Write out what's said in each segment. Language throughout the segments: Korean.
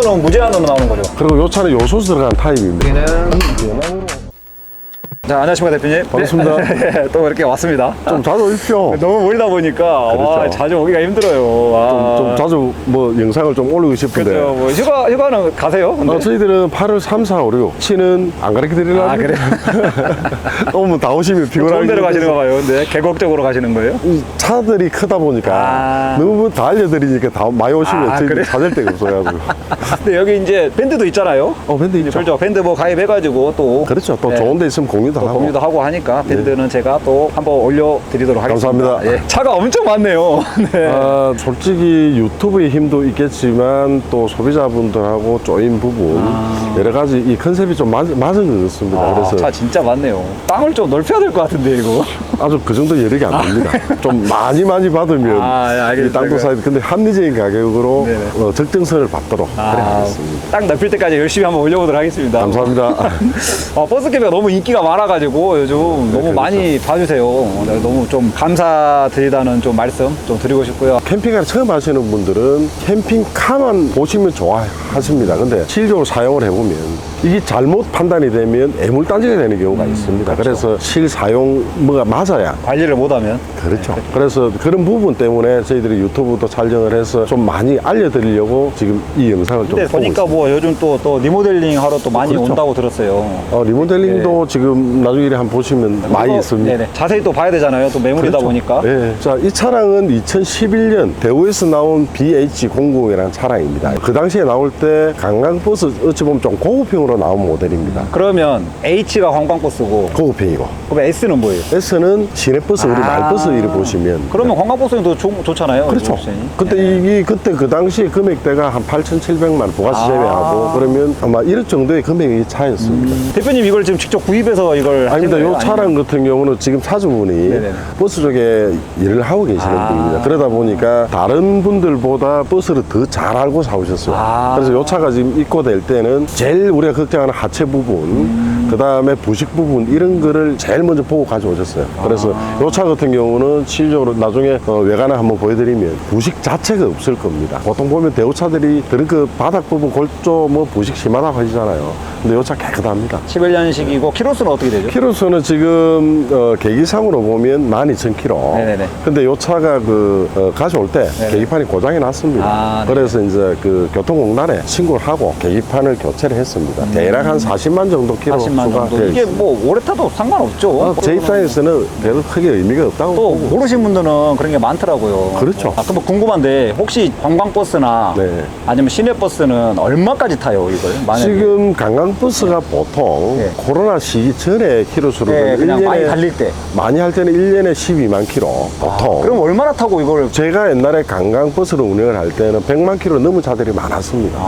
요거는 무제한으로 나오는 거죠. 그리고 요 차는 요소수 들어간 타입입니다. 여기는 자, 안녕하십니까 대표님. 반갑습니다. 네, 또 이렇게 왔습니다. 좀 자주 오십시오. 너무 멀다 보니까 와, 그렇죠. 자주 오기가 힘들어요. 와. 좀 자주 뭐 영상을 좀 올리고 싶은데. 그렇죠. 뭐 휴가는 가세요? 근데? 저희들은 8월 3, 4, 5, 6, 7은 안 가르쳐 드리려고. 아, 그래요? 오면 다 오시면 피곤하게. 좋은 데로 가시는 거 봐요. 근데 계곡적으로 가시는 거예요? 이 차들이 크다 보니까 너무 다 알려드리니까 다 많이 오시면 저희들 그래요? 찾을 데가 없어가지고. 근데 여기 이제 밴드도 있잖아요. 밴드 있죠. 그렇죠. 밴드 뭐 가입해가지고 또 그렇죠. 또 네. 좋은 데 있으면 공유도 하고. 공유도 하고 하니까 밴드는 제가 또 한번 올려드리도록 하겠습니다. 감사합니다. 예. 차가 엄청 많네요. 네. 솔직히 유튜브의 힘도 있겠지만 또 소비자분들하고 조인 부분 여러 가지 이 컨셉이 좀 맞은 것 같습니다. 그래서 차 진짜 많네요. 땅을 좀 넓혀야 될 것 같은데 이거. 아주 그 정도 여력이 안 됩니다. 좀 많이 받으면 예, 알겠습니다. 이 땅도 사야 돼. 근데 합리적인 가격으로 네네. 적정선을 받도록 그래 하겠습니다. 땅 넓힐 때까지 열심히 한번 올려보도록 하겠습니다. 감사합니다. 버스 캠핑가 너무 인기가 많아가지고 요즘 너무 그렇죠. 많이 봐주세요. 너무 좀 감사드리다는 좀 말씀 좀 드리고 싶고요. 캠핑카를 처음 하시는 분들은 캠핑카만 보시면 좋아하십니다. 근데 실질적으로 사용을 해보면 이게 잘못 판단이 되면 애물단지가 되는 경우가 있습니다. 그렇죠. 그래서 실사용 뭐가 맞아야 관리를 못하면. 그렇죠. 그래서 그런 부분 때문에 저희들이 유튜브도 촬영을 해서 좀 많이 알려드리려고 지금 이 영상을 좀 근데 보고 보니까 있습니다. 뭐 요즘 또 리모델링 하러 또 많이 그렇죠. 온다고 들었어요. 리모델링도 지금 나중에 한번 보시면 많이 이거, 있습니다. 네네. 자세히 또 봐야 되잖아요. 또 매물이다 그렇죠. 보니까. 네. 자, 이 차량은 2011년 대우에서 나온 BH00이라는 차량입니다. 그 당시에 나올 때 관광버스 어찌 보면 좀 고급형으로 나온 모델입니다. 그러면 H가 관광버스고 고급형이고 그럼 S는 뭐예요? S는 시내버스, 우리 말버스 이를 보시면 그러면 관광버스는 더 좋잖아요. 그렇죠. 옵션이. 근데 이게 그때 그 당시 금액대가 한 8,700만 부가세 제외하고 그러면 아마 1억 정도의 금액이 차였습니다. 대표님 이걸 지금 직접 구입해서 이걸 하신 아닙니다. 거예요? 이 차량 같은 경우는 지금 차주분이 네네네. 버스 쪽에 일을 하고 계시는 분입니다. 그러다 보니까 다른 분들보다 버스를 더 잘 알고 사오셨어요. 그래서 이 차가 지금 입고될 때는 제일 우리가 걱정하는 하체 부분, 그 다음에 부식 부분 이런 거를 제일 먼저 보고 가져오셨어요. 그래서 이 차 같은 경우는 실질적으로 나중에 외관을 한번 보여드리면 부식 자체가 없을 겁니다. 보통 보면 대우차들이 그 바닥 부분 골조 뭐 부식 심하다고 하시잖아요. 근데 이 차 깨끗합니다. 11년식이고 키로수는 어떻게 되죠? 키로수는 지금 계기상으로 보면 12,000km. 네네네. 근데 이 차가 가져올 때 계기판이 고장이 났습니다. 그래서 이제 그 교통공단에 신고를 하고 계기판을 교체를 했습니다. 대략 한 40만 정도 40만 키로수가 정도. 되어 이게 있습니다. 뭐 오래 타도 상관없죠. 제 입장에서는 별로 크게 의미가 없다고 또 보고. 모르신 분들은 그런 게 많더라고요. 그렇죠. 그럼 궁금한데 혹시 관광버스나 네. 아니면 시내버스는 얼마까지 타요 이걸? 만약에? 지금 관광버스가 보통 네. 코로나 시기 전에 키로수로 네, 그냥 많이 달릴 때. 많이 할 때는 1년에 12만 킬로 보통. 그럼 얼마나 타고 이걸? 제가 옛날에 관광버스를 운영을 할 때는 100만 킬로 넘은 차들이 많았습니다.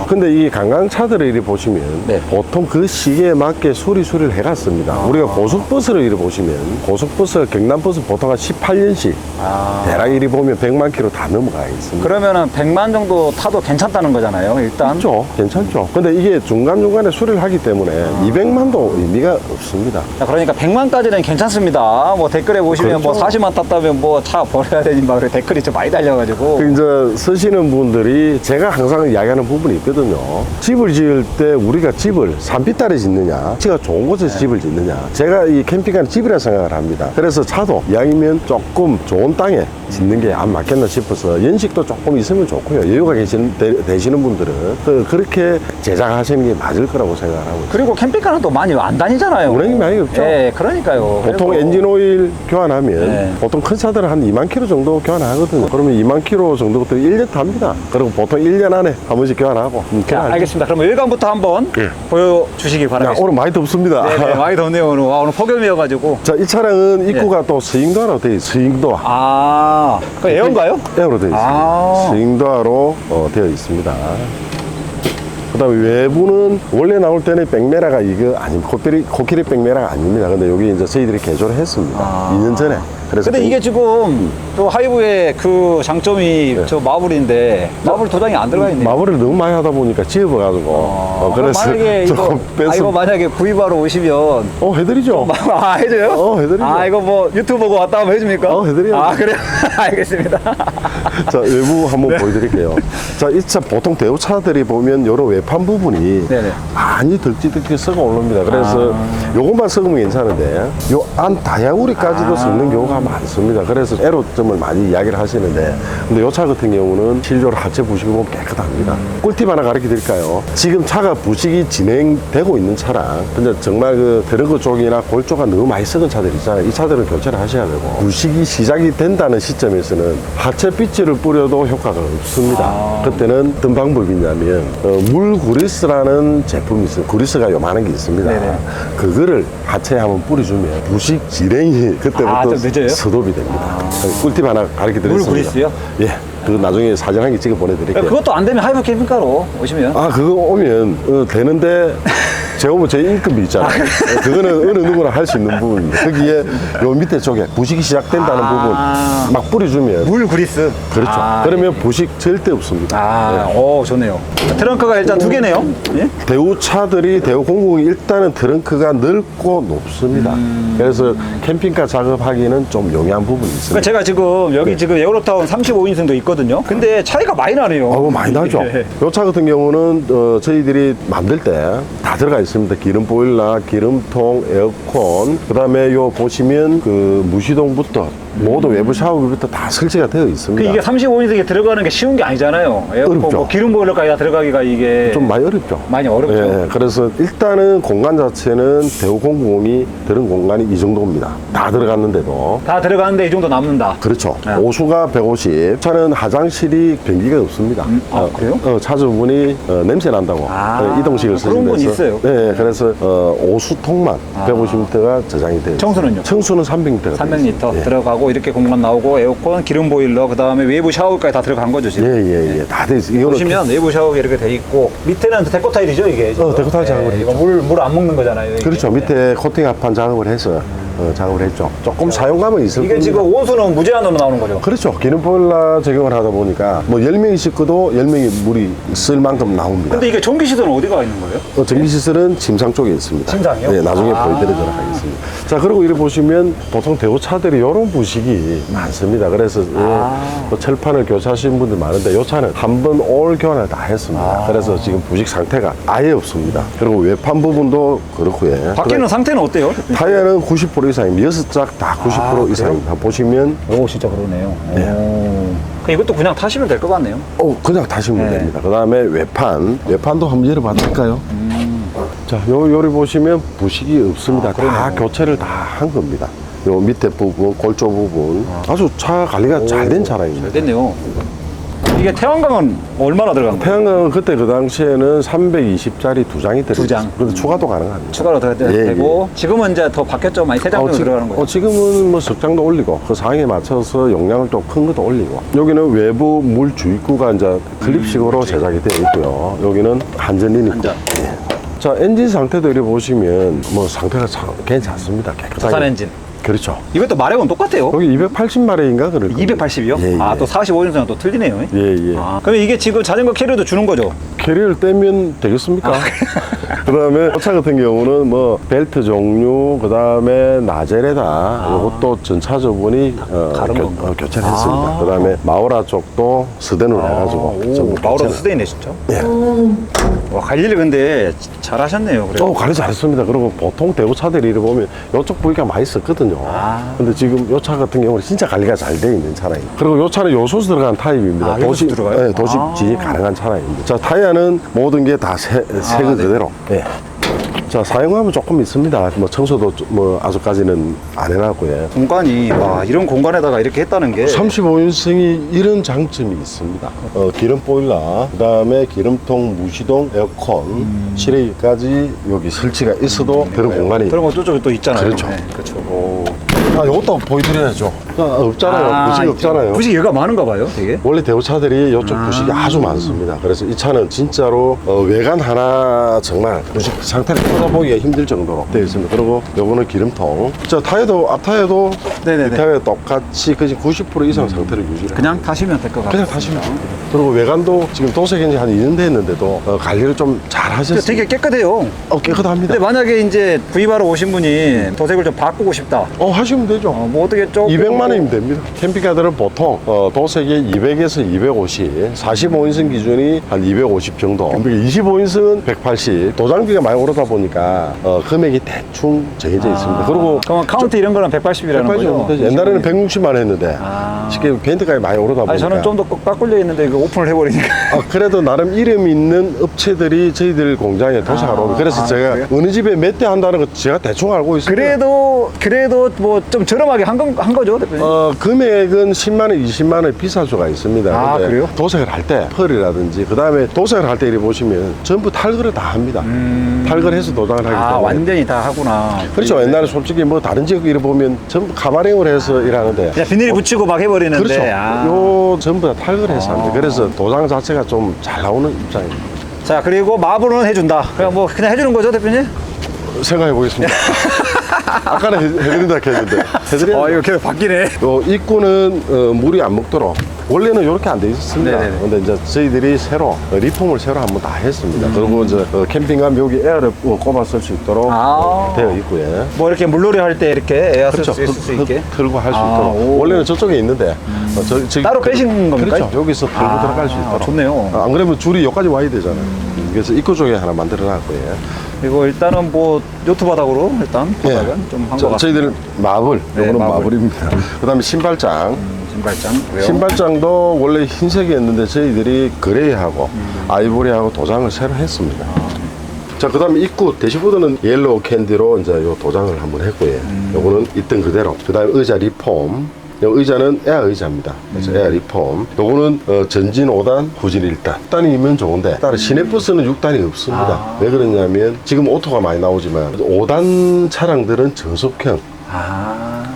근데 이 관광차들을 이리 보시면 네. 보통 그 시기에 맞게 수리를 해갔습니다. 우리가 고속버스를 이리 보시면 고속버스가 경남버스 보통 한 18년씩 대략 이리 보면 100만 킬로 다 넘어가 있습니다. 그러면은 100만 정도 타도 괜찮다는 거잖아요, 일단. 그렇죠. 괜찮죠. 근데 이게 중간중간에 수리를 하기 때문에 200만도 의미가 없습니다. 자, 그러니까 100만까지는 괜찮습니다. 뭐 댓글에 보시면 그렇죠. 뭐 40만 탔다면 뭐 차 버려야 되니 막 그래 댓글이 좀 많이 달려가지고. 그 이제 쓰시는 분들이 제가 항상 이야기하는 부분이 있거든요. 집을 지을 때 우리가 집을 산비탈에 짓느냐, 지가 좋은 곳에서 집을 짓느냐. 제가 이 캠핑카는 집이라 생각을 합니다. 그래서 차도 이왕이면 조금 좋은 땅에 짓는 게 안 맞겠나 싶어서 연식도 조금 있으면 좋고요. 여유가 되시는 분들은 그렇게 제작하시는 게 맞을 거라고 생각을 하고 있어요. 그리고 캠핑카는 또 많이 안 다니잖아요. 운행이 많이 없죠. 네, 그러니까요. 보통 그리고 엔진오일 교환하면 네. 보통 큰 차들은 한 2만 킬로 정도 교환하거든요. 그러면 2만 킬로 정도부터 1년 탑니다. 그리고 보통 1년 안에 한 번씩 교환하고. 자, 알겠습니다. 그러면 일관부터 한번 보여주시기 야, 바라겠습니다. 오늘 많이 덥습니다. 네, 많이 덥네요. 오늘 폭염이어가지고. 자, 이 차량은 입구가 또 스윙도어로 되어 있어요. 스윙도어. 그 에어인가요? 에어로 되어 있습니다. 스윙도어로 되어 있습니다. 그 다음에 외부는 원래 나올 때는 백메라가 이거 아닙니다. 코끼리 백메라가 아닙니다. 근데 여기 이제 저희들이 개조를 했습니다. 2년 전에. 그래서 근데 이게 지금 또 하이브의 그 장점이 저 마블인데 마블 도장이 안 들어가 있네요. 마블을 너무 많이 하다 보니까 지어봐가지고 그래서 만약에 이거, 이거 만약에 구입하러 오시면 해드리죠. 해줘요? 해드리죠. 이거 뭐 유튜브 보고 왔다 하면 해줍니까? 해드려요. 그래요? 알겠습니다. 자, 외부 한번 보여드릴게요. 자, 이 차 보통 대우차들이 보면 요런 외판 부분이 네네. 많이 덜지덜지 썩어 올라옵니다. 그래서 요것만 썩으면 괜찮은데 요 안 다야우리까지도 썩는 경우가 많습니다. 그래서 애로점을 많이 이야기를 하시는데 근데 요 차 같은 경우는 실제로 하체 부식을 보면 깨끗합니다. 꿀팁 하나 가르쳐 드릴까요? 지금 차가 부식이 진행되고 있는 차랑 근데 정말 그 드러그 쪽이나 골 쪽가 너무 많이 썩은 차들 있잖아요. 이 차들은 교체를 하셔야 되고 부식이 시작이 된다는 시점에서는 하체 빗질을 뿌려도 효과가 없습니다. 그때는 어떤 방법이 있냐면 물 구리스라는 제품이 있어요. 구리스가 요만한 게 있습니다. 네네. 그거를 하체에 한번 뿌려주면 부식 진행이 그때부터 좀 늦어요? 스톱이 됩니다. 꿀팁 하나 가르쳐 드렸습니다. 물 구리스요? 예. 그 나중에 사진 한 개 찍어 보내드릴게요. 그것도 안 되면 하이브 캠핑카로 오시면. 그거 오면 되는데 제가 보면 제 임금이 있잖아요. 그거는 어느 누구나 할 수 있는 부분입니다. 거기에 요 밑에 쪽에 부식이 시작된다는 부분 막 뿌려주면 물 그리스. 그렇죠. 그러면 부식 절대 없습니다. 좋네요. 트렁크가 일단 두 개네요. 예? 대우차들이 대우 공공이 일단은 트렁크가 넓고 높습니다. 그래서 캠핑카 작업하기는 좀 용이한 부분이 있습니다. 그러니까 제가 지금 여기 지금 에어로타운 35인승도 있거든요. 근데 차이가 많이 나네요. 많이 나죠. 예. 요 차 같은 경우는 저희들이 만들 때 다 들어가 있습니다. 기름 보일러, 기름통, 에어컨, 그 다음에 요 보시면 그 무시동부터 모두 외부 샤워기부터 다 설치가 되어 있습니다. 이게 35인승에 들어가는 게 쉬운 게 아니잖아요. 에어컨, 어렵죠. 뭐 기름 보일러까지 다 들어가기가 이게 좀 많이 어렵죠. 많이 어렵죠. 예, 그래서 일단은 공간 자체는 대우090이 들은 공간이 이 정도입니다. 다 들어갔는데도. 다 들어가는데 이 정도 남는다. 그렇죠. 네. 오수가 150. 차는 화장실이 변기가 없습니다. 그래요? 차주분이 냄새 난다고 이동식을 그런 분 쓰시면서. 있어요. 네, 그래서 오수통만 150리터가 저장이 돼요. 청소는요? 청수는 300리터가 300리터 들어가고 이렇게 공간 나오고 에어컨, 기름 보일러, 그 다음에 외부 샤워기까지 다 들어간 거죠 지금. 예. 다 돼 있어요. 보시면 외부 샤워기 이렇게 돼 있고 밑에는 데코 타일이죠 이게. 데코 타일 작업을 이거 물 안 먹는 거잖아요. 이게. 그렇죠. 밑에 코팅 합판 작업을 해서 작업을 했죠. 조금 사용감은 있을 이게 겁니다. 지금 온수는 무제한으로 나오는 거죠. 그렇죠. 기름 보일러 적용을 하다 보니까 뭐 10명이 씻고도 10명이 물이 쓸 만큼 나옵니다. 근데 이게 전기 시설은 어디가 있는 거예요? 전기시설은 침상 쪽에 있습니다. 침상이요? 네, 나중에 보여드리도록 하겠습니다. 자, 그리고 이렇게 보시면 보통 대우차들이 이런 부식이 많습니다. 그래서 뭐 철판을 교체하시는 분들 많은데 이 차는 한 번 올 교환을 다 했습니다. 그래서 지금 부식 상태가 아예 없습니다. 그리고 외판 부분도 그렇고요. 바뀌는 상태는 어때요? 타이어는 90% 이상입니다. 6짝 다 90% 이상입니다. 보시면 오 진짜 그러네요. 이것도 그냥 타시면 될 것 같네요. 그냥 타시면 됩니다. 그 다음에 외판도 한번 열어봐도 될까요? 자, 요리 보시면 부식이 없습니다. 다 교체를 다 한 겁니다. 요 밑에 부분, 골조 부분. 아주 차 관리가 잘 된 차량입니다. 잘 됐네요. 이게 태양광은 얼마나 들어간 거예요? 태양광은 그때 그 당시에는 320짜리 2장이 들어있어요. 두 장. 근데 추가도 가능합니다. 추가로 더 되고 지금은 이제 더 바뀌었죠. 많이 세 장 정도 들어가는 거예요. 지금은 뭐 석장도 올리고 그 상황에 맞춰서 용량을 좀 큰 것도 올리고 여기는 외부 물 주입구가 이제 클립식으로 제작이 되어 있고요. 여기는 한전리니까. 한전. 자, 엔진 상태도 이렇게 보시면 뭐 상태가 참 괜찮습니다. 깨끗하게. 국산 엔진. 그렇죠. 이것도 마력은 똑같아요. 여기 280마력인가 그럴 겁니다. 280이요? 예, 예. 또 45인승은 또 틀리네요. 예. 그럼 이게 지금 자전거 캐리어도 주는 거죠? 캐리어를 떼면 되겠습니까? 그 다음에 차 같은 경우는 뭐 벨트 종류, 그 다음에 나젤에다 이것도 전차저분이 다른 건가? 교체를 했습니다. 그 다음에 마우라 쪽도 스댄으로 해가지고 전부 마우라도 교체를- 스데이네 진짜. 예. 와, 관리를 근데 잘하셨네요. 그래요. 관리 잘했습니다. 그리고 보통 대우차들이 이렇게 보면 이쪽 부위가 많이 썼거든요. 근데 지금 이 차 같은 경우는 진짜 관리가 잘 돼 있는 차량입니다. 그리고 이 차는 요소수 들어간 타입입니다. 요소수 들어가요? 네, 도식 진입 가능한 차량입니다. 자, 타이어는 모든 게 다 새 거 그대로. 예. 자, 사용하면 조금 있습니다. 뭐 청소도 뭐 아직까지는 안 해놨고요. 공간이 와 이런 공간에다가 이렇게 했다는 게 35인승이 이런 장점이 있습니다. 기름 보일러, 그 다음에 기름통, 무시동, 에어컨, 실외기까지 여기 설치가 있어도 그런 공간이 그런 거 저쪽에 또 있잖아요. 그렇죠. 네, 그렇죠. 이것도 보여드려야죠. 없잖아요. 부식이 없잖아요. 부식 얘가 많은가 봐요, 되게. 원래 대우차들이 이쪽 부식이 아주 많습니다. 그래서 이 차는 진짜로 외관 하나 정말 부식 상태를 쳐다보기가 힘들 정도로 되어 있습니다. 그리고 요거는 기름통. 저 타이어도 앞 타이어도 네네네. 이 타이어 똑같이 거의 90% 이상 상태를 유지를 그냥 타시면 될 것 같아요. 그냥 타시면 됩니다. 그리고 외관도 지금 도색한 지 한 2년 됐는데도 관리를 좀 잘 하셨어요. 되게 깨끗해요. 깨끗합니다. 근데 만약에 이제 구입하러 오신 분이 도색을 좀 바꾸고 싶다. 하시면 되죠. 뭐 어떻게 조금 200만 원이면 됩니다. 캠핑카들은 보통 도색이 200에서 250, 45인승 기준이 한 250 정도. 25인승은 180. 도장비가 많이 오르다 보니까 금액이 대충 정해져 있습니다. 그리고 그럼 카운트 이런 거는 180이라는 180 거죠? 되죠. 옛날에는 160만 했는데 쉽게 벤트까지 많이 오르다 보니까. 아니, 저는 좀 더 꽉 꿀려 있는데 이거 오픈을 해버리니까. 그래도 나름 이름 있는 업체들이 저희들 공장에 도착하러 오고 그래서 제가 그래요? 어느 집에 몇 대 한다는 거 제가 대충 알고 있습니다. 그래도 뭐 좀 저렴하게 한 거죠, 대표님? 금액은 10만 원, 20만 원 비쌀 수가 있습니다. 근데 그래요? 도색을 할 때 펄이라든지 그다음에 도색을 할 때 이렇게 보시면 전부 탈거를 다 합니다. 탈거를 해서 도장을 하기 때문에. 완전히 다 하구나. 그렇죠. 옛날에 솔직히 뭐 다른 지역 이래 보면 전부 가발행을 해서 일하는데 그냥 비닐 붙이고 막 해버리는데. 그렇죠. 요 전부 다 탈거를 해서 합니다. 그래서 도장 자체가 좀 잘 나오는 입장입니다. 자, 그리고 마블은 해준다. 그냥 뭐 그냥 해주는 거죠, 대표님? 생각해 보겠습니다. 아까는 해드린다 했는데 해드려야 이거 계속 바뀌네. 입구는 물이 안 먹도록 원래는 이렇게 안 돼 있었습니다. 네네네. 근데 이제 저희들이 새로 리폼을 새로 한번 다 했습니다. 그리고 이제 캠핑 가면 여기 에어를 꼽아 쓸 수 있도록 되어 있고요. 뭐 이렇게 물놀이 할 때 이렇게 에어 그렇죠. 쓸 수 있게. 틀고 할 수 아, 있도록. 오. 원래는 저쪽에 있는데 저기 따로 빼신 겁니까? 그렇죠. 여기서 틀고 들어갈 수 있도록. 좋네요. 안 그러면 줄이 여기까지 와야 되잖아요. 그래서 입구 쪽에 하나 만들어 놨고요. 그리고 일단은 뭐 요트 바닥으로 일단 바닥은 좀 한 거 같아요. 저희들은 마블, 네, 요거는 마블. 마블입니다. 그다음에 신발장. 신발장. 왜요? 신발장도 원래 흰색이었는데 저희들이 그레이하고 아이보리하고 도장을 새로 했습니다. 자, 그 다음에 입구 대시보드는 옐로우 캔디로 이제 요 도장을 한번 했고요. 요거는 있던 그대로. 그 다음에 의자 리폼. 요 의자는 에어 의자입니다. 그래서 에어 리폼. 요거는 전진 5단, 후진 1단. 6단이면 좋은데, 따로 시내버스는 6단이 없습니다. 왜 그러냐면, 지금 오토가 많이 나오지만, 5단 차량들은 저속형,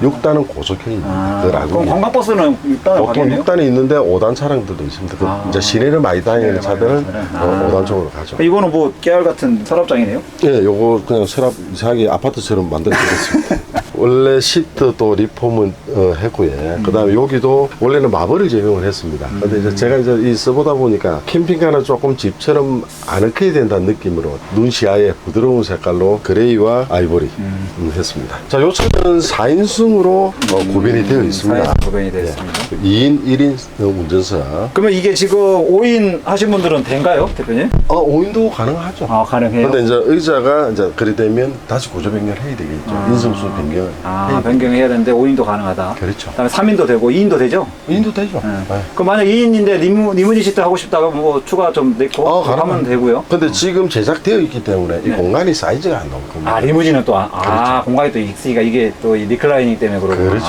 6단은 고속형입니다. 그럼 관광버스는 일단 보통 6단이 있는데 5단 차량들도 있습니다. 이제 시내를 많이 다니는 네, 차들은 많이 5단 쪽으로 가죠. 이거는 뭐 깨알 같은 서랍장이네요. 예, 요거 그냥 서랍 이상하게 아파트처럼 만들어드렸습니다. 원래 시트도 리폼은 했고요. 그 다음에 여기도 원래는 마블을 제공을 했습니다. 근데 이제 제가 이제 이 써보다 보니까 캠핑카는 조금 집처럼 아늑해야 된다는 느낌으로 눈 시야에 부드러운 색깔로 그레이와 아이보리 했습니다. 자, 요 차는 4인승으로 구변이 되어 있습니다. 4인승 구변이 되어 있습니다. 2인 1인 운전석. 그러면 이게 지금 5인 하신 분들은 된가요, 대표님? 5인도 가능하죠. 가능해요. 근데 이제 의자가 이제 그리 되면 다시 구조 변경을 해야 되겠죠. 인성수 변경을. 변경해야 되는데 5인도 가능하다. 그렇죠. 그다음에 3인도 되고 2인도 되죠? 2인도 되죠. 네. 그럼 만약 2인인데 리무진 시트 하고 싶다가 뭐 추가 좀 넣고 하면 되고요. 근데 지금 제작되어 있기 때문에 이 공간이 사이즈가 안 나올 겁니다. 리무진은 또 그렇죠. 공간이 또 있으니까 이게 또 이 리클라이닝 때문에 그러고. 그렇죠.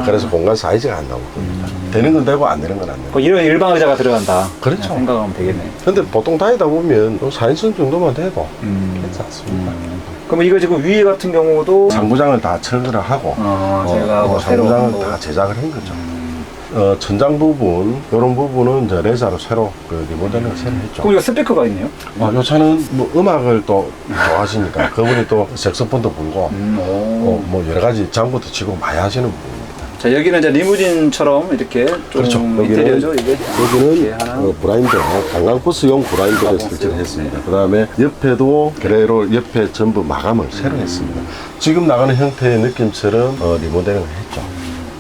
그래서 공간 사이즈가 안 나올 겁니다. 되는 건 되고 안 되는 건 안 되고. 이런 일반 의자가 들어간다. 그렇죠. 생각하면 되겠네. 근데 보통 다니다 보면 4인승 정도만 돼도 괜찮습니다. 그럼 이거 지금 위에 같은 경우도 상부장을 다 철거를 하고 제가 새로 상부장을 한 다 제작을 한 거죠. 천장 부분 이런 부분은 이제 레자로 새로 리모델링을 새로 했죠. 그럼 이거 스피커가 있네요? 요 차는 뭐 음악을 또 좋아하시니까 그분이 또 색소폰도 불고 뭐 여러 가지 장구도 치고 많이 하시는 분입니다. 자, 여기는 이제 리무진처럼 이렇게 좀 그렇죠. 인테리어죠, 이게. 여기는 브라인드, 관광버스용 브라인드를 설치를 했습니다. 그 다음에 옆에도 그래로 옆에 전부 마감을 새로 했습니다. 지금 나가는 형태의 느낌처럼 리모델링을 했죠.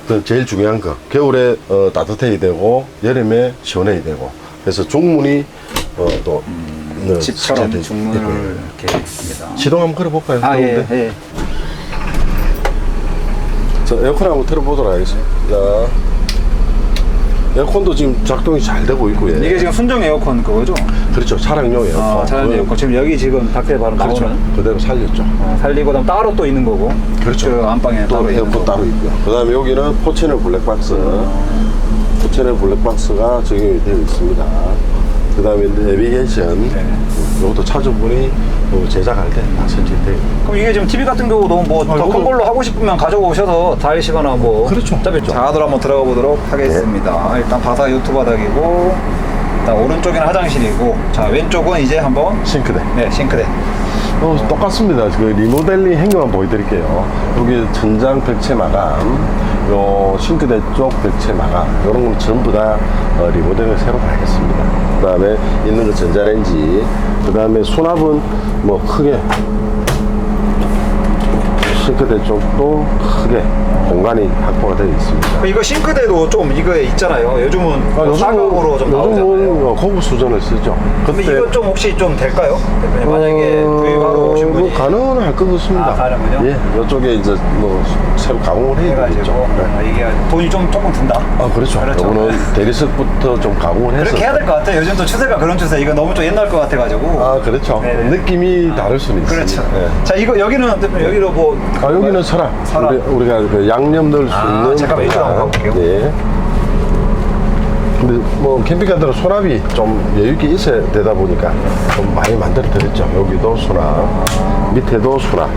그 제일 중요한 거, 겨울에 따뜻해야 되고 여름에 시원해야 되고, 그래서 중문이 또 집처럼 설치돼 중문을 있고요. 이렇게 했습니다. 시동 한번 걸어볼까요? 예. 자, 에어컨 한번 틀어보도록 하겠습니다. 자, 에어컨도 지금 작동이 잘 되고 있고요. 이게 지금 순정 에어컨 그거죠? 그렇죠. 차량용 에어컨. 차량 에어컨. 지금 여기 지금 밖에 바로 그렇죠. 나오는. 그대로 살렸죠. 살리고 그다음 따로 또 있는 거고. 그렇죠. 그 안방에 또 따로 있는 에어컨 거고. 따로 있고요. 그 다음에 여기는 포채널 블랙박스. 포채널 블랙박스가 적용이 되어 있습니다. 그 다음에 내비게이션. 이것도 차주분이 제작할 때 다 설치돼요. 그럼 이게 지금 TV 같은 경우도 뭐 더 큰 걸로 하고 싶으면 가져오셔서 다 하시거나 뭐. 그렇죠. 자, 안으로 한번 들어가 보도록 하겠습니다. 일단 바닥 요트 바닥이고, 일단 오른쪽에는 화장실이고, 자, 왼쪽은 이제 한번. 싱크대. 네, 싱크대. 똑같습니다. 그 리모델링 행동만 보여드릴게요. 여기 천장 벽체 마감, 요 싱크대 쪽 벽체 마감, 이런 건 전부 다 리모델링을 새로 다 했습니다. 그 다음에 있는 거 전자레인지, 그 다음에 수납은 뭐 크게 싱크대 쪽도 크게 공간이 확보가 되어 있습니다. 이거 싱크대도 좀 이거 있잖아요. 요즘은 사각으로 좀 나오잖아요. 요즘은 고급 수전을 쓰죠. 근데 이거 좀 혹시 좀 될까요? 대표님, 만약에 구입하러 오신 분이 가능할 것 같습니다. 가능은요? 예, 이쪽에 이제 뭐 새로 가공을 해야 되겠죠. 네. 이게 돈이 좀 조금 든다. 그렇죠. 이거는 대리석부터 좀 가공을 해서. 그렇게 해야 될 것 같아요. 요즘 또 추세가 그런 추세. 이거 너무 좀 옛날 것 같아가지고. 그렇죠. 네네. 느낌이 다를 수는 있어요. 그렇죠. 네. 자, 이거 여기는 대표님, 여기로 뭐. 여기는 설악. 설악. 우리가 그 양념 넣을 수 있는. 잠깐만 이쪽으로 한번 가볼게요. 네. 근데 뭐 캠핑카들은 수납이 좀 여유있게 있어야 되다 보니까 좀 많이 만들어 드렸죠. 여기도 수납, 밑에도 수납.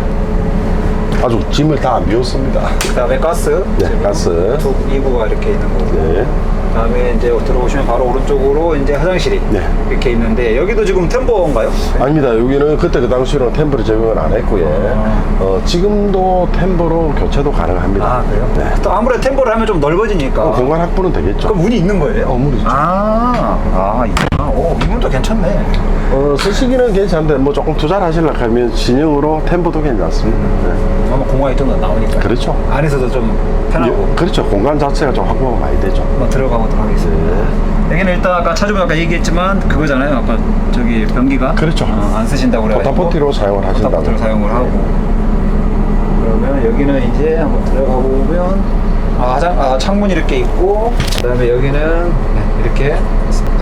아주 짐을 다 안 비웠습니다. 그 다음에 가스. 네, 가스. 두 이부가 이렇게 있는 거고. 네. 그 다음에 이제 들어오시면 바로 오른쪽으로 이제 화장실이 네. 이렇게 있는데, 여기도 지금 템버인가요? 아닙니다. 여기는 그때 그 당시로는 템버로 적용을 안 했고요. 지금도 템버로 교체도 가능합니다. 그래요? 네. 또 아무래도 템버를 하면 좀 넓어지니까. 공간 확보는 되겠죠. 그럼 문이 있는 거예요? 문이죠. 이 문도 괜찮네. 쓰시기는 괜찮은데 뭐 조금 투자를 하시려고 하면 신형으로 템버도 괜찮습니다. 네. 아마 공간이 좀 더 나오니까. 그렇죠. 안에서도 좀 편하고. 그렇죠. 공간 자체가 좀 확보가 많이 되죠. 한번 들어가 보도록 하겠습니다. 여기는 일단 아까 차주분 아까 얘기했지만 그거잖아요. 아까 저기 변기가. 그렇죠. 안 쓰신다고 그래가지고. 포타포티로 사용을 하신다고. 포타포티로 사용을 하고. 그러면 여기는 이제 한번 들어가 보면 창문이 이렇게 있고, 그다음에 여기는 이렇게 있습니다.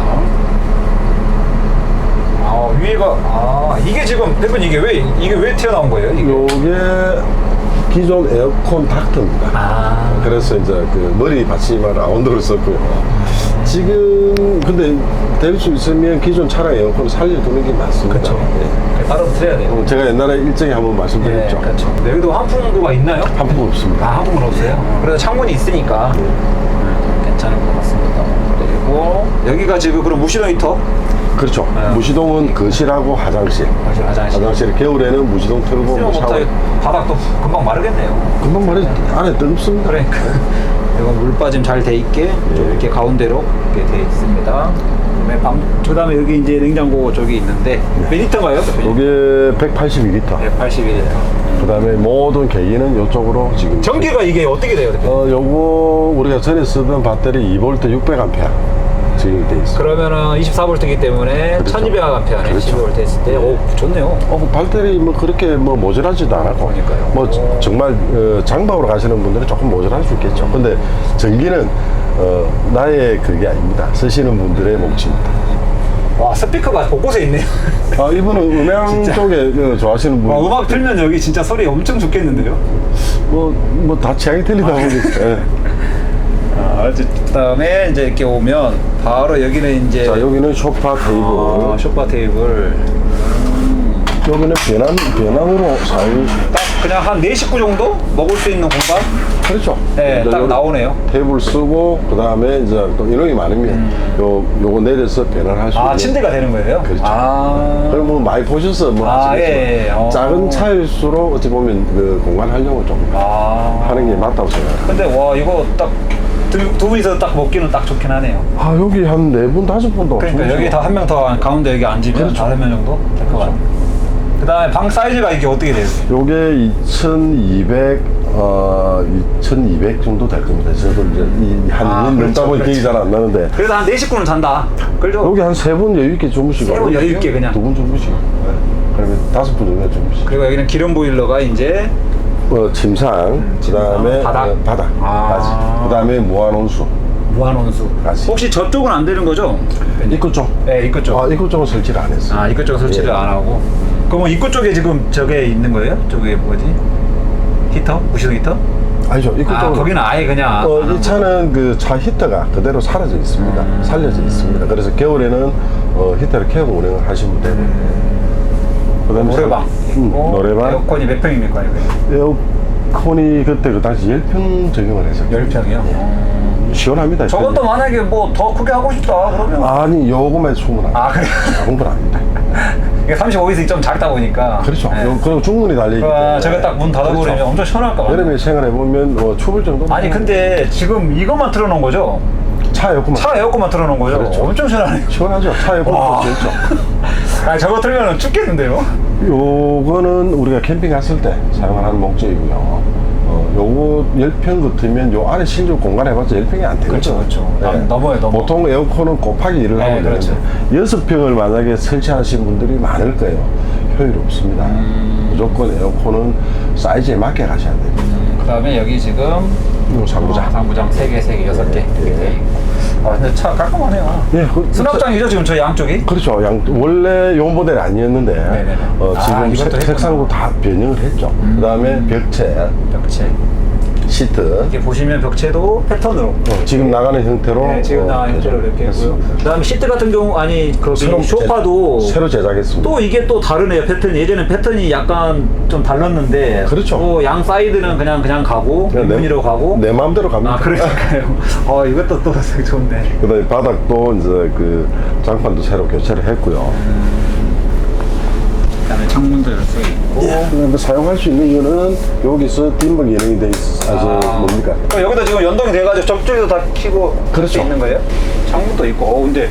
위에가 이게 지금 대표님 이게 왜 튀어나온 거예요? 요게 기존 에어컨 닥터입니다. 그래서 이제 그 머리 받침할 라운드를 썼고요. 지금 근데 될 수 있으면 기존 차량 에어컨을 살려두는 게 맞습니다. 그렇죠. 예. 따로 드려야 돼요. 제가 옛날에 일정에 한번 말씀드렸죠. 그렇죠. 여기도 환풍구가 있나요? 환풍 없습니다. 환풍은 없어요? 그래도 창문이 있으니까 괜찮은 것 같습니다. 그리고 여기가 지금 그럼 무시동 히터? 그렇죠. 무시동은 거실하고 화장실. 화장실. 겨울에는 무시동 틀고 뭐 샤워. 바닥도 금방 마르겠네요. 금방 말해 안에 뜨겁습니다. 그러니까. 이거 물 빠짐 잘 돼 있게 좀 이렇게 가운데로 이렇게 돼 있습니다. 그다음에 여기 이제 냉장고 저기 있는데 몇 리터인가요? 이게 182리터. 182리터. 그다음에 모든 계기는 이쪽으로 지금. 전기가 이게 어떻게 돼요? 요거 우리가 전에 쓰던 배터리 2V 600A 적용이 돼 있어요. 그러면은 24V이기 때문에 그렇죠. 1200A네. 그렇죠. 12V 했을 때, 좋네요. 배터리 뭐 그렇게 뭐 모자라지도 않았고. 그러니까요. 뭐 정말 장박으로 가시는 분들은 조금 모자랄 수 있겠죠. 근데 전기는 나의 그게 아닙니다. 쓰시는 분들의 몫입니다. 와, 스피커가 곳곳에 있네요. 이분은 음향 쪽에 좋아하시는 분. 음악 틀면 여기 진짜 소리 엄청 좋겠는데요? 뭐 다 취향이 틀리다 보니까. 예. 그 다음에 이제 이렇게 오면 바로 여기는 이제. 자, 여기는 소파 테이블. 소파 테이블. 여기는 배낭으로 사용. 딱 그냥 한 4식구 정도 먹을 수 있는 공간? 그렇죠. 네, 딱 나오네요. 테이블 쓰고, 그 다음에 이제 또 인원이 많으면 요거 내려서 배낭할 수 있는. 침대가 되는 거예요? 그렇죠. 그럼 뭐 많이 보셔서 뭐 아시겠지만 작은 차일수록 어찌 보면 그 공간 활용을 좀 하는 게 맞다고 생각합니다. 근데 와, 이거 딱 두 분이서 딱 먹기는 딱 좋긴 하네요. 여기 한 4분, 5분도. 그러니까 여기 다 한 명 더 가운데 여기 앉으면 그렇죠. 5명 정도 될 것 같아요. 그 다음에 방 사이즈가 이게 어떻게 돼요? 요게 2200 정도 될 겁니다. 저도 이제 한 년 넘다 보니 기억이 잘 안 나는데. 그래도 한 4식구는 잔다. 그죠? 여기 한 3분 여유있게 주무시고. 3분 여유있게 그냥. 2분 주무시고. 그러면 5분 정도 주무시고. 그리고 여기는 기름 보일러가 이제 침상, 그 다음에 바닥까지. 그 다음에 무한온수. 무한온수까지. 혹시 저쪽은 안 되는 거죠? 입구 쪽. 네, 입구 쪽. 입구 쪽은 설치를 안 했어요. 입구 쪽은 설치를 안 하고. 그러면 입구 쪽에 지금 저게 있는 거예요? 저게 뭐지? 히터? 무시동 히터? 아니죠. 입구 아, 쪽으로. 거기는 아예 그냥. 이 차는 그 차 히터가 그대로 사라져 있습니다. 살려져 있습니다. 그래서 겨울에는 히터를 켜고 운행을 하시면 되고. 그다음에 노래방. 노래방. 에어컨이 몇 평입니까? 이거? 에어컨이 그때 그 당시 10평 적용을 했었죠. 10평이요? 시원합니다. 저것도 만약에 뭐 더 크게 하고 싶다 그러면. 아니, 요거만 충분합니다. 아, 그래? 충분합니다. 이게 35인승이 좀 작다 보니까. 그렇죠. 네. 그리고 충분히 달려있기 때문에. 제가 딱 문 닫아버리면 그렇죠. 엄청 시원할 것 같아요. 여름에 생활해보면 추울 정도. 아니, 근데 지금 이것만 틀어놓은 거죠? 차 에어컨만. 차 에어컨만 틀어놓은 거죠? 그렇죠. 엄청 시원하네요. 시원하죠. 차 와. 에어컨 좋죠. 아니, 저거 틀면은 춥겠는데요? 요거는 우리가 캠핑 갔을 때 사용하는 목적이고요. 요거 10평 같으면 요 안에 실제 공간 해봤자 10평이 안 되거든요. 그렇죠. 넘어요, 넘어. 보통 에어컨은 곱하기 1을 하면 그렇죠. 되는데 6평을 만약에 설치하신 분들이 많을 거예요. 효율이 없습니다. 무조건 에어컨은 사이즈에 맞게 가셔야 됩니다. 그 다음에 여기 지금 요 상부장. 상부장 3개, 6개. 이렇게. 아, 근데 차 깔끔하네요. 예, 수납장이죠, 지금 저 양쪽이? 그렇죠. 원래 요 모델이 아니었는데 네네네. 지금 이것도 색상도 다 변형을 했죠. 그 다음에 벽체, 벽체. 시트. 이렇게 보시면 벽체도 패턴으로. 지금 나가는 형태로. 네, 지금 나가는 형태로 이렇게 했고요. 그 다음에 시트 같은 경우, 아니, 소파도. 새로 제작했습니다. 또 이게 또 다르네요, 패턴이. 예전에 패턴이 약간 좀 달랐는데. 그렇죠. 또 양 사이드는 그냥 가고, 무늬로 가고. 내 마음대로 갑니다. 아, 그러니까요. 이것도 또 좋네. 그 다음에 바닥도 이제 그 장판도 새로 교체를 했고요. 그다음에 창문도 열 수 있고. 그다음에 사용할 수 있는 이유는 여기서 dimmer 기능이 돼 있어서 뭡니까? 여기다 지금 연동이 돼가지고 저쪽에도 다 켜고 할 수 그렇죠. 있는 거예요? 창문도 있고. 근데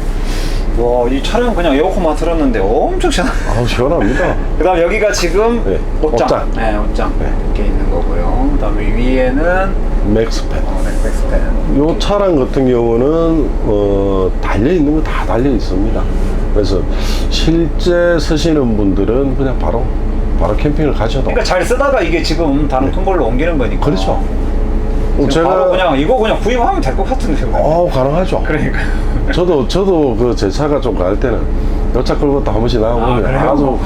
와, 이 차량 그냥 에어컨만 틀었는데 엄청 시원하네. 아우, 시원합니다. 그다음 여기가 지금 네, 옷장. 옷장. 네, 옷장 이렇게 있는 거고요. 그다음에 위에는 맥스팬. 맥스팬. 요 차량 같은 경우는 달려 있는 거 다 달려 있습니다. 그래서 실제 쓰시는 분들은 그냥 바로 캠핑을 가셔도. 그러니까 잘 쓰다가 이게 지금 다른 큰 걸로 옮기는 거니까. 그렇죠. 지금 바로 그냥 이거 그냥 구입하면 될 것 같은데요. 가능하죠. 그러니까. 저도 그 제 차가 좀 갈 때는 요 차 끌고 또 한 번씩 나가보면 그래요? 아주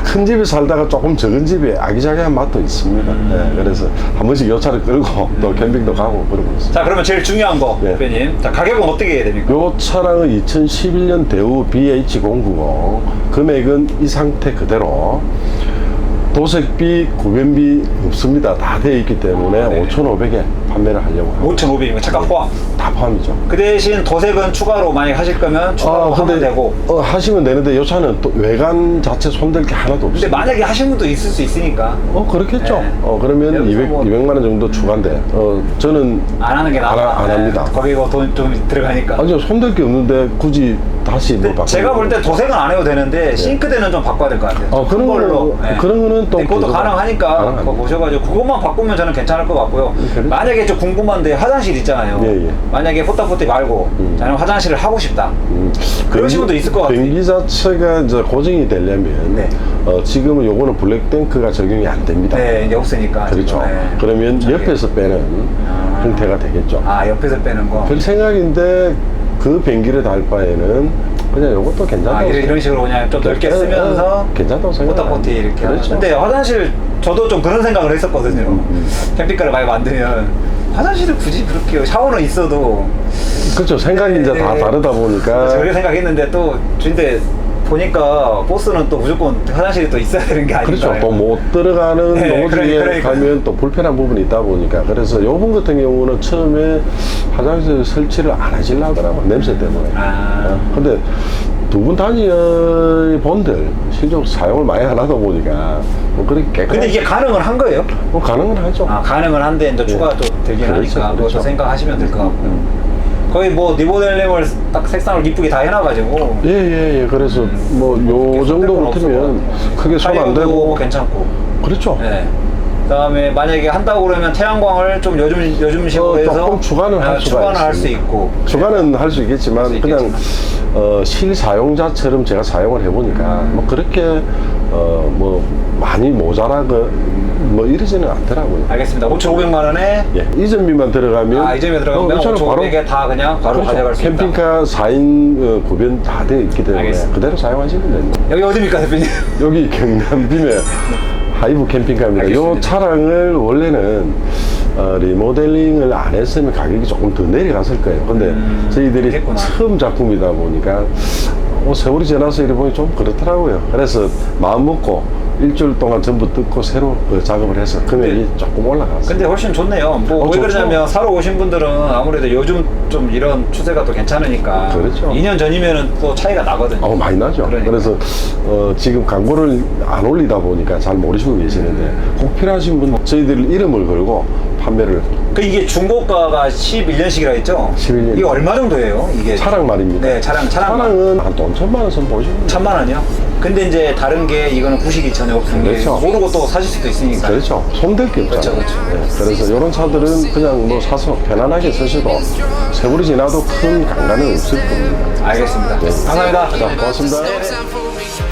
큰 집에 살다가 조금 적은 집에 아기자기한 맛도 있습니다. 네, 그래서 한 번씩 요 차를 끌고 또 캠핑도 가고 그러고 있습니다. 자, 그러면 제일 중요한 거, 네. 대표님. 자, 가격은 어떻게 해야 됩니까? 요 차량은 2011년 대우 BH090, 금액은 이 상태 그대로. 도색비, 구변비 없습니다. 다 되어 있기 때문에 네. 5,500에 판매를 하려고 합니다. 5,500이면 차가 포함. 다 포함이죠. 그 대신 도색은 추가로 만약 하실 거면 추가로 하면 되고. 하시면 되는데 이 차는 또 외관 자체 손댈 게 하나도 근데 없어요. 만약에 하신 분도 있을 수 있으니까 그렇겠죠. 네. 그러면 여기서 뭐 200만 원 정도 추가인데, 저는 안 하는 게 나아. 안 합니다. 거기 돈 좀 들어가니까. 아니요, 손댈 게 없는데 굳이 다시 뭘 바꾸는 제가 볼 때 거예요. 도색은 안 해도 되는데 싱크대는 좀 바꿔야 될 것 같아요. 그런 큰 걸로. 거는- 그런 거는 또 근데 그것도 그거 가능하니까 가능합니다. 그거 보셔가지고 그것만 바꾸면 저는 괜찮을 것 같고요. 그렇죠. 만약에 좀 궁금한데 화장실 있잖아요. 예. 만약에 포타포티 말고 저는 화장실을 하고 싶다. 그러신 분도 있을 것 같아요. 변기 자체가 이제 고정이 되려면 네. 지금은 요거는 블랙탱크가 적용이 안 됩니다. 네, 이제 없으니까. 그렇죠. 지금, 네. 그러면 저기. 옆에서 빼는 형태가 되겠죠. 옆에서 빼는 거. 별 생각인데 그 변기를 달 바에는 그냥 요것도 괜찮다고 이런 식으로 그냥 좀 넓게 쓰면서 괜찮다고 생각해요. 포타포티 이렇게. 그렇죠. 근데 화장실 저도 좀 그런 생각을 했었거든요. 캠핑카를 많이 만들면 화장실을 굳이 그렇게 샤워는 있어도 그렇죠. 생각이 이제 다 다르다 보니까. 그렇게 생각했는데 또 근데 보니까 버스는 또 무조건 화장실이 또 있어야 되는 게 아닌가. 그렇죠. 또 못 들어가는 네, 로드에 그러니까. 가면 또 불편한 부분이 있다 보니까. 그래서 요분 같은 경우는 처음에 화장실 설치를 안 하시려고 하더라고요. 냄새 때문에. 근데 두 분 단위의 본들 실제로 사용을 많이 안 하다 보니까 뭐 그렇게 깨끗한. 근데 이게 가능은 한 거예요? 뭐 가능은 하죠. 가능은 한데 이제 추가가 또 되긴 그렇죠, 하니까 그것도 그렇죠. 생각하시면 될 것 같고요. 거의 뭐 리모델링을 딱 색상을 이쁘게 다 해놔가지고 예. 그래서 뭐 요 정도 같으면 크게 손 안 타이어도 대고. 괜찮고. 그렇죠. 네. 그다음에 만약에 한다고 그러면 태양광을 좀 요즘식으로 해서 조금 추가는 할 수가 추가는 할 수 있습니다. 있고. 추가는 할 수 있겠지만 할수 그냥 있겠지만. 실사용자처럼 제가 사용을 해보니까 뭐 그렇게 뭐 많이 모자라고 뭐 이러지는 않더라고요. 알겠습니다. 5,500만 원에 이점비만 들어가면 이점에 들어가면 저는 5,500에 다 그냥 바로 그렇죠. 가져갈 수 있다. 캠핑카 4인 구변 다 되어 있기 때문에 알겠습니다. 그대로 사용하시면 됩니다. 여기 어디입니까, 대표님? 여기 경남 빔의 하이브 캠핑카입니다. 이 알겠습니다. 차량을 원래는 리모델링을 안 했으면 가격이 조금 더 내려갔을 거예요. 근데 저희들이 그랬구나. 처음 작품이다 보니까 세월이 지나서 이래 보니 좀 그렇더라고요. 그래서 마음 먹고 일주일 동안 전부 뜯고 새로 작업을 해서 금액이 조금 올라갔어요. 근데 훨씬 좋네요. 뭐 왜 좋죠. 그러냐면 사러 오신 분들은 아무래도 요즘 좀 이런 추세가 또 괜찮으니까 그렇죠. 2년 전이면은 또 차이가 나거든요. 많이 나죠. 그러니까. 그래서 지금 광고를 안 올리다 보니까 잘 모르시고 계시는데 꼭 필요하신 분 저희들 이름을 걸고 판매를 그 이게 중고가가 11년씩이라 했죠? 11년. 이게 얼마 정도예요? 이게 차량 말입니다. 네, 차량. 차량은 한 돈 1,000만 원 선 보시면 돼요. 1,000만 원이요? 근데 이제 다른 게 이거는 구식이 전혀 없은 그렇죠. 게 모르고 또 사실 수도 있으니까. 그렇죠. 손댈 게 없잖아요. 그렇죠, 그렇죠. 그래서 이런 차들은 그냥 뭐 사서 편안하게 쓰셔도 세월이 지나도 큰 강간은 없을 겁니다. 알겠습니다. 네. 감사합니다. 자, 고맙습니다. Time for me.